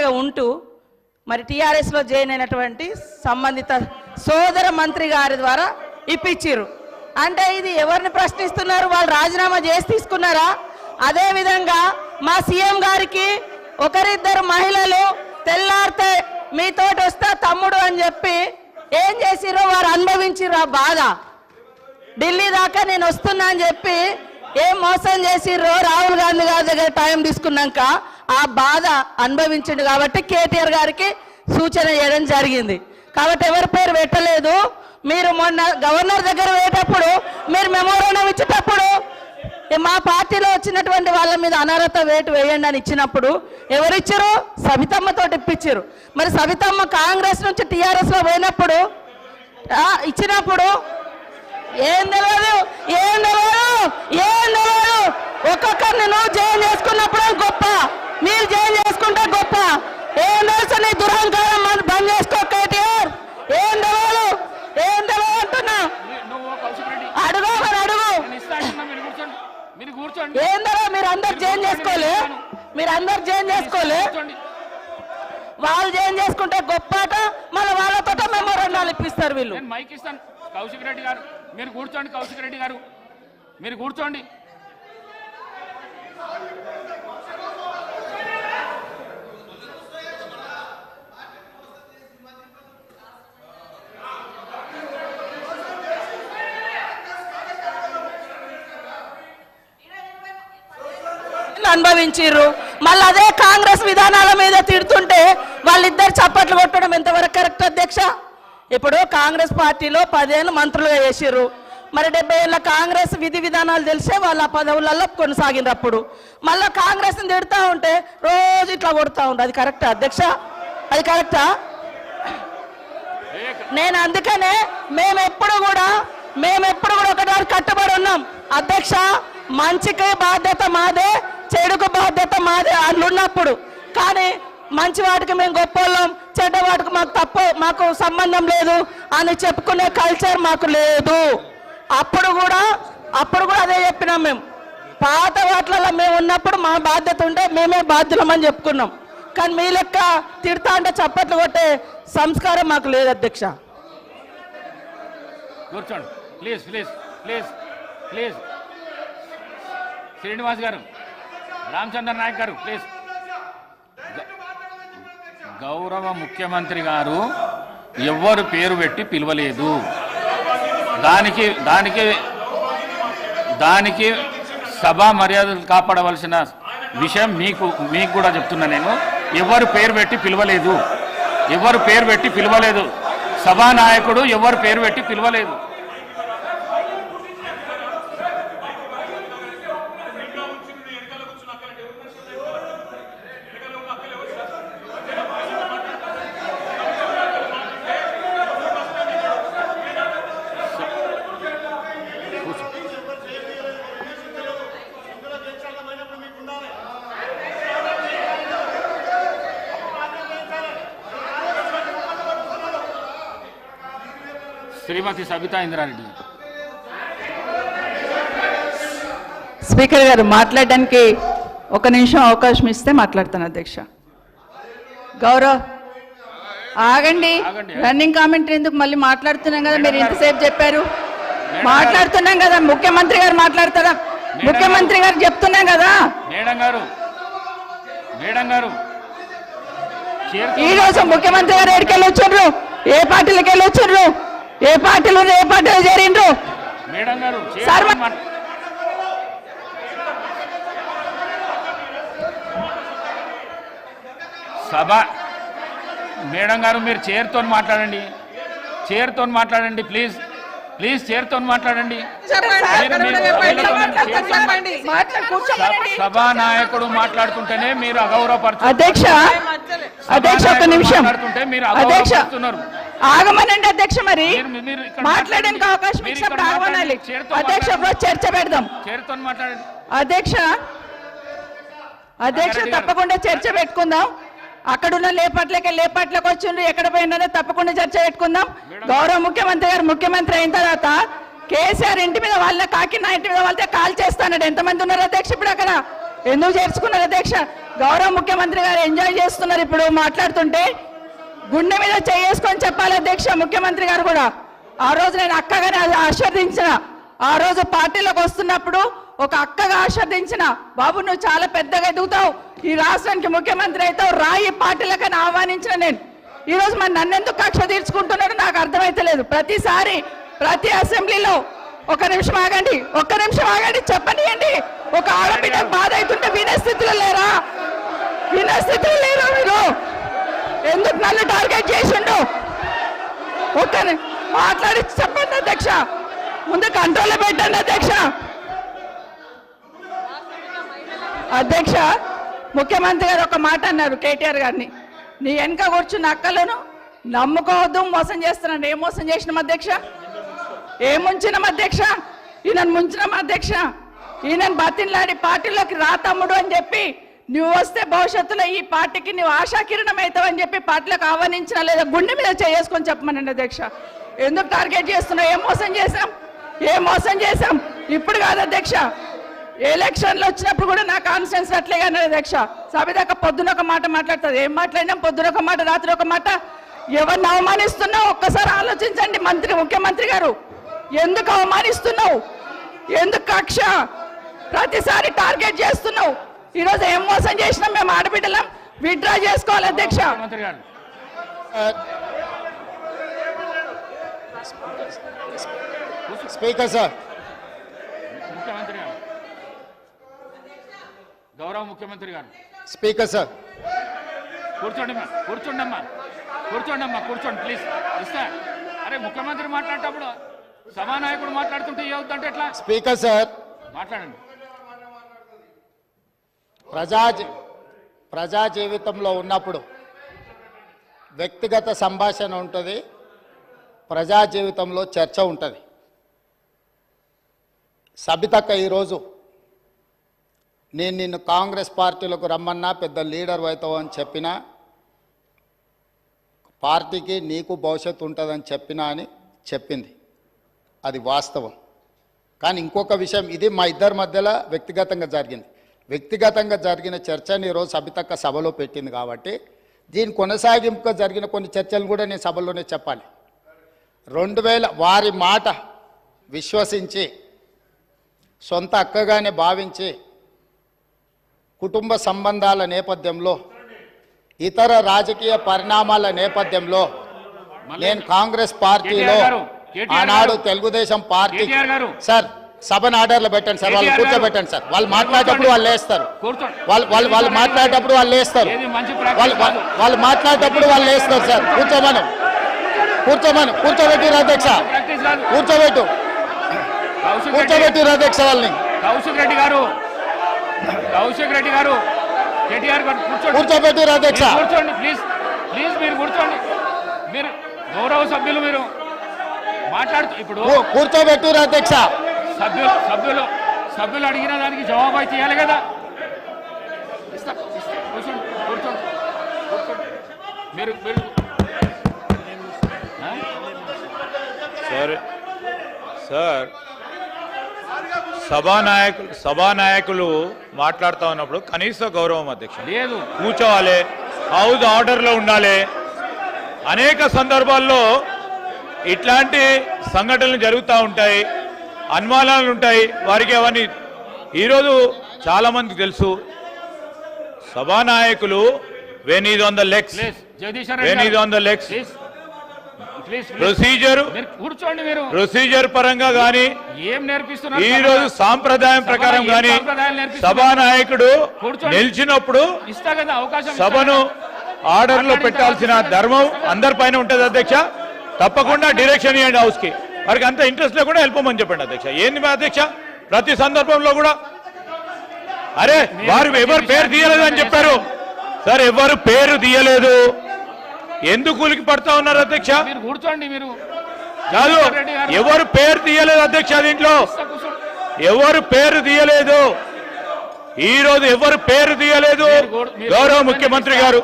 మంత్రిగా ఉంటూ మరి టీఆర్ఎస్లో జాయిన్ అయినటువంటి సంబంధిత సోదర మంత్రి గారి ద్వారా ఇప్పించారు. అంటే ఇది ఎవరిని ప్రశ్నిస్తున్నారు? వాళ్ళు రాజీనామా చేసి తీసుకున్నారా? అదేవిధంగా మా సీఎం గారికి ఒకరిద్దరు మహిళలు తెల్లారితే మీతోటి వస్తా తమ్ముడు అని చెప్పి ఏం చేసిరో వారు అనుభవించిర్రు. ఆ బాధ ఢిల్లీ దాకా నేను వస్తున్నా అని చెప్పి ఏం మోసం చేసిర్రో రాహుల్ గాంధీ గారి దగ్గర టైం తీసుకున్నాక ఆ బాధ అనుభవించిండు. కాబట్టి కేటీఆర్ గారికి సూచన చేయడం జరిగింది. కాబట్టి ఎవరి పేరు పెట్టలేదు. మీరు మొన్న గవర్నర్ దగ్గర పోయేటప్పుడు మీరు మెమోరాండం ఇచ్చేటప్పుడు మా పార్టీలో వచ్చినటువంటి వాళ్ళ మీద అనర్హత వేటు వేయండి అని ఇచ్చినప్పుడు ఎవరిచ్చారు? సబితమ్మతో ఇప్పించారు. మరి సబితమ్మ కాంగ్రెస్ నుంచి టీఆర్ఎస్లో పోయినప్పుడు ఇచ్చినప్పుడు ఏం తెలియదు, ఏం తెలియదు, ఏం తెలియదు. ఒక్కొక్కరిని నువ్వు జాయిన్ చేసుకున్నప్పుడు గొప్ప, మీరు జాయిన్ చేసుకుంటే గొప్ప. ఏం తెలుసు నీ దురహంకారం బంద్ చేసుకో కేటీఆర్. ఏం తెలియదు, ఏం తెలియదు అంటున్నా. అడుగు మరి అడుగు. ఏం తెలియదు? మీరు అందరు జాయిన్ చేసుకోలే, మీరు అందరు జాయిన్ చేసుకోలే. వాళ్ళు జాయిన్ చేసుకుంటే గొప్పట, మళ్ళీ వాళ్ళతో మెమోరాండాలు ఇప్పిస్తారు వీళ్ళు. మైక్ ఇస్తాను. కౌశిక్ రెడ్డి గారు మీరు కూర్చోండి. కౌశిక్ రెడ్డి గారు మీరు కూర్చోండి. అనుభవించిర్రు. మళ్ళీ అదే కాంగ్రెస్ విధానాల మీద తిడుతుంటే వాళ్ళిద్దరు చప్పట్లు కొట్టడం ఎంతవరకు కరెక్ట్ అధ్యక్ష? ఇప్పుడు కాంగ్రెస్ పార్టీలో 10 ఏళ్ళు మంత్రులుగా చేసిర్రు. మరి 70 ఏళ్ళ కాంగ్రెస్ విధి విధానాలు తెలిసే వాళ్ళ పదవులలో కొనసాగినప్పుడు మళ్ళీ కాంగ్రెస్ని తిడుతూ ఉంటే రోజు ఇట్లా కొడుతూ ఉంటారు. అది కరెక్టా అధ్యక్ష? అది కరెక్టా? నేను అందుకనే మేమెప్పుడు కూడా ఒకటి కట్టుబడి ఉన్నాం అధ్యక్ష. మంచికి బాధ్యత మాదే, చెడుకు బాధ్యత మాదే అట్లున్నప్పుడు. కానీ మంచి వాటికి మేము గొప్పవాళ్ళం, చెడ్డ వాటికి మాకు సంబంధం లేదు అని చెప్పుకునే కల్చర్ మాకు లేదు. అప్పుడు కూడా అదే చెప్పినాం. మేము పాత వాటిలలో మేము ఉన్నప్పుడు మా బాధ్యత ఉంటే మేమే బాధ్యులమని చెప్పుకున్నాం. కానీ మీ లెక్క తిడతా అంటే చప్పట్లు కొట్టే సంస్కారం మాకు లేదు అధ్యక్ష. కూర్చోండి please please please please. Srinivas గారు, రామచంద్ర నాయక్ గారు ప్లీజ్. గౌరవ ముఖ్యమంత్రి గారు ఎవ్వరు పేరు పెట్టి పిలవలేదు. దానికి సభా మర్యాదలు కాపాడవలసిన విషయం మీకు కూడా చెప్తున్నా. నేను ఎవరు పేరు పెట్టి పిలవలేదు, ఎవరు పేరు పెట్టి పిలవలేదు. సభానాయకుడు ఎవరు పేరు పెట్టి పిలవలేదు. శ్రీమతి సబితా ఇంద్రారెడ్డి. స్పీకర్ గారు మాట్లాడడానికి 1 నిమిషం అవకాశం ఇస్తే మాట్లాడతాను అధ్యక్ష. గౌరవ్ ఆగండి. రన్నింగ్ కామెంటరీ ఎందుకు? మళ్ళీ మాట్లాడుతున్నాం కదా, మీరు ఇంతసేపు చెప్పారు. మాట్లాడుతున్నాం కదా, ముఖ్యమంత్రి గారు మాట్లాడతారా? ముఖ్యమంత్రి గారు చెప్తున్నాం కదా. మేడం గారు ఈ రోజు ముఖ్యమంత్రి గారు ఎక్కడికి వెళ్ళి వచ్చారు? ఏ పార్టీలకు వెళ్ళి వచ్చారు? ఏ పార్టీలో చేరిండ్రు? సార్ సభ మేడం గారు మీరు చైర్తో మాట్లాడండి, ప్లీజ్ ప్లీజ్ చైర్తో మాట్లాడండి. సభానాయకుడు మాట్లాడుతుంటేనే మీరు అగౌరవపరుస్తున్నారు. అధ్యక్ష 1 నిమిషం అగౌరవపరుస్తున్నారు. ఆగమనండి అధ్యక్ష. మరి మాట్లాడడానికి అవకాశం ఇచ్చినప్పుడు ఆగమనాలి అధ్యక్ష. చర్చ పెడదాం. చైర్తో మాట్లాడండి అధ్యక్ష. తప్పకుండా చర్చ పెట్టుకుందాం. అక్కడున్న లేపాట్లకు వచ్చిండ్రు, ఎక్కడ పోయినా తప్పకుండా చర్చ పెట్టుకుందాం. గౌరవ ముఖ్యమంత్రి గారు ముఖ్యమంత్రి అయిన తర్వాత కేసీఆర్ ఇంటి మీద వాళ్ళ కాకినా ఇంటి మీద వాళ్ళతో కాల్ చేస్తానడు. ఎంతమంది ఉన్నారు అధ్యక్ష ఇప్పుడు అక్కడ? ఎందుకు చేర్చుకున్నారు అధ్యక్ష? గౌరవ ముఖ్యమంత్రి గారు ఎంజాయ్ చేస్తున్నారు ఇప్పుడు మాట్లాడుతుంటే. గుండె మీద చేసుకొని చెప్పాలి అధ్యక్ష. ముఖ్యమంత్రి గారు కూడా ఆ రోజు నేను అక్కగానే ఆశీర్వదించిన, ఆ రోజు పార్టీలోకి వస్తున్నప్పుడు ఒక అక్కగా ఆశీర్వదించిన, బాబు నువ్వు చాలా పెద్దగా ఎదుగుతావు, ఈ రాష్ట్రానికి ముఖ్యమంత్రి అవుతావు, రాయి పార్టీలకని ఆహ్వానించిన నేను. ఈ రోజు మరి నన్నెందుకు కక్ష తీర్చుకుంటున్నాడు నాకు అర్థమైతలేదు. ప్రతిసారి ప్రతి అసెంబ్లీలో ఒక్క నిమిషం ఆగండి చెప్పనియండి. ఒక ఆడబిడ్డకు బాధ అవుతుంటే వినే స్థితిలో లేరా? వినే స్థితిలో లేరా మీరు? ఎందుకు నన్ను టార్గెట్ చేసిండు? మాట్లాడి చెప్పండి అధ్యక్ష. ముందు కంట్రోల్లో పెట్టండి అధ్యక్ష. అధ్యక్ష, ముఖ్యమంత్రి గారు ఒక మాట అన్నారు కేటీఆర్ గారిని, నీ వెనక కూర్చున్న అక్కలను నమ్ముకోవద్దు, మోసం చేస్తున్నాను. ఏం మోసం చేసినాం అధ్యక్ష? ఏం ముంచినాం అధ్యక్ష? ఈయనను ముంచినాం అధ్యక్ష. ఈయనను బతిన్లాడి పార్టీలోకి రా తమ్ముడు అని చెప్పి, నువ్వు వస్తే భవిష్యత్తులో ఈ పార్టీకి నువ్వు ఆశాకిరణం అవుతావు అని చెప్పి పార్టీలోకి ఆహ్వానించినా లేదా గుండె మీద చేసుకొని చెప్పమనండి అధ్యక్ష. ఎందుకు టార్గెట్ చేస్తున్నావు? ఏం మోసం చేశాం? ఇప్పుడు కాదు అధ్యక్ష, ఎలక్షన్లు వచ్చినప్పుడు కూడా నా కాన్ఫిడెన్స్ అట్లే అన్నారు అధ్యక్ష. సభ దాకా పొద్దున ఒక మాట మాట్లాడుతుంది. ఏం మాట్లాడినాం? పొద్దున ఒక మాట, రాత్రి ఒక మాట. ఎవరిని అవమానిస్తున్నావు ఒక్కసారి ఆలోచించండి ముఖ్యమంత్రి గారు. ఎందుకు అవమానిస్తున్నావు? ఎందుకు కక్ష? ప్రతిసారి టార్గెట్ చేస్తున్నావు. ఈరోజు ఏం మోసం చేసినాం? మేము ఆడబిడ్డలం విత్డ్రా చేసుకోవాలి అధ్యక్ష. స్పీకర్ సార్, ముఖ్యమంత్రి గారు, గౌరవ ముఖ్యమంత్రి గారు. స్పీకర్ సార్, కూర్చోండి ప్లీజ్. ఇస్తా. అరే ముఖ్యమంత్రి మాట్లాడేటప్పుడు సభానాయకుడు మాట్లాడుతుంటే ఏవుతుంటే ఎట్లా? స్పీకర్ సార్, మాట్లాడండి. ప్రజా జీవితంలో ఉన్నప్పుడు వ్యక్తిగత సంభాషణ ఉంటుంది, ప్రజా జీవితంలో చర్చ ఉంటుంది. సబితక్క ఈరోజు నేను నిన్ను కాంగ్రెస్ పార్టీలోకి రమ్మన్నా పెద్ద లీడర్ అవుతావు అని చెప్పినా, పార్టీకి నీకు భవిష్యత్తు ఉంటుందని చెప్పినా అని చెప్పింది. అది వాస్తవం. కానీ ఇంకొక విషయం, ఇది మా ఇద్దరి మధ్యలో వ్యక్తిగతంగా జరిగిన చర్చని ఈరోజు సబితక్క సభలో పెట్టింది కాబట్టి దీని కొనసాగింపుగా జరిగిన కొన్ని చర్చలు కూడా నేను సభలోనే చెప్పాలి. 2000 వారి మాట విశ్వసించి సొంత అక్కగానే భావించి కుటుంబ సంబంధాల నేపథ్యంలో ఇతర రాజకీయ పరిణామాల నేపథ్యంలో నేను కాంగ్రెస్ పార్టీలో ఆనాడు తెలుగుదేశం పార్టీ సార్ సభను ఆర్డర్లో పెట్టండి సార్, వాళ్ళు కూర్చోబెట్టండి సార్. వాళ్ళు మాట్లాడేటప్పుడు వాళ్ళు లేస్తారు, వాళ్ళు మాట్లాడేటప్పుడు వాళ్ళు లేస్తారు, వాళ్ళు మాట్లాడేటప్పుడు వాళ్ళు లేస్తారు సార్. కూర్చోబెట్టిరు అధ్యక్ష, కూర్చోబెట్టిరు అధ్యక్ష వాళ్ళని. కౌశిక్ రెడ్డి గారు కేటీఆర్ గారు కూర్చోబెట్టిరు అధ్యక్ష. కూర్చోండి ప్లీజ్ మీరు కూర్చోండి. మీరు గౌరవ సభ్యులు మీరు మాట్లాడుతూ ఇప్పుడు కూర్చోబెట్టిరు అధ్యక్ష. సభ్యులు అడిగిన దానికి జవాబు అయితే ఇవ్వాలి కదా. కూర్చోండి మీరు సార్ సభానాయకులు మాట్లాడుతూ ఉన్నప్పుడు కనీస గౌరవం అధ్యక్ష లేదు, కూర్చోవాలి, హౌస్ ఆర్డర్లో ఉండాలి. అనేక సందర్భాల్లో ఇట్లాంటి సంఘటనలు జరుగుతూ ఉంటాయి, అనుమానాలు ఉంటాయి వారికి. అవన్నీ ఈరోజు చాలామందికి తెలుసు. సభానాయకులు when is on the legs, procedure పరంగా కానీ ఈ రోజు సాంప్రదాయం ప్రకారం కానీ సభానాయకుడు నిలిచినప్పుడు సభను ఆర్డర్ లో పెట్టాల్సిన ధర్మం అందరిపైన ఉంటుంది అధ్యక్ష. తప్పకుండా డైరెక్షన్ ఇవ్వండి హౌస్ కి. వారికి అంత ఇంట్రెస్ట్ లేకుండా వెళ్ళిపోమని చెప్పండి అధ్యక్ష. ఏంది మా అధ్యక్ష ప్రతి సందర్భంలో కూడా అరే వారు ఎవరు పేరు తీయలేదు అని చెప్పారు సార్, ఎవరు పేరు తీయలేదు, ఎందుకు ఉలికి పడతా ఉన్నారు అధ్యక్ష? కూర్చోండి మీరు. కాదు, ఎవరు పేరు తీయలేదు అధ్యక్ష, దీంట్లో ఎవరు పేరు తీయలేదు. ఈ రోజు ఎవరు పేరు తీయలేదు. గౌరవ ముఖ్యమంత్రి గారు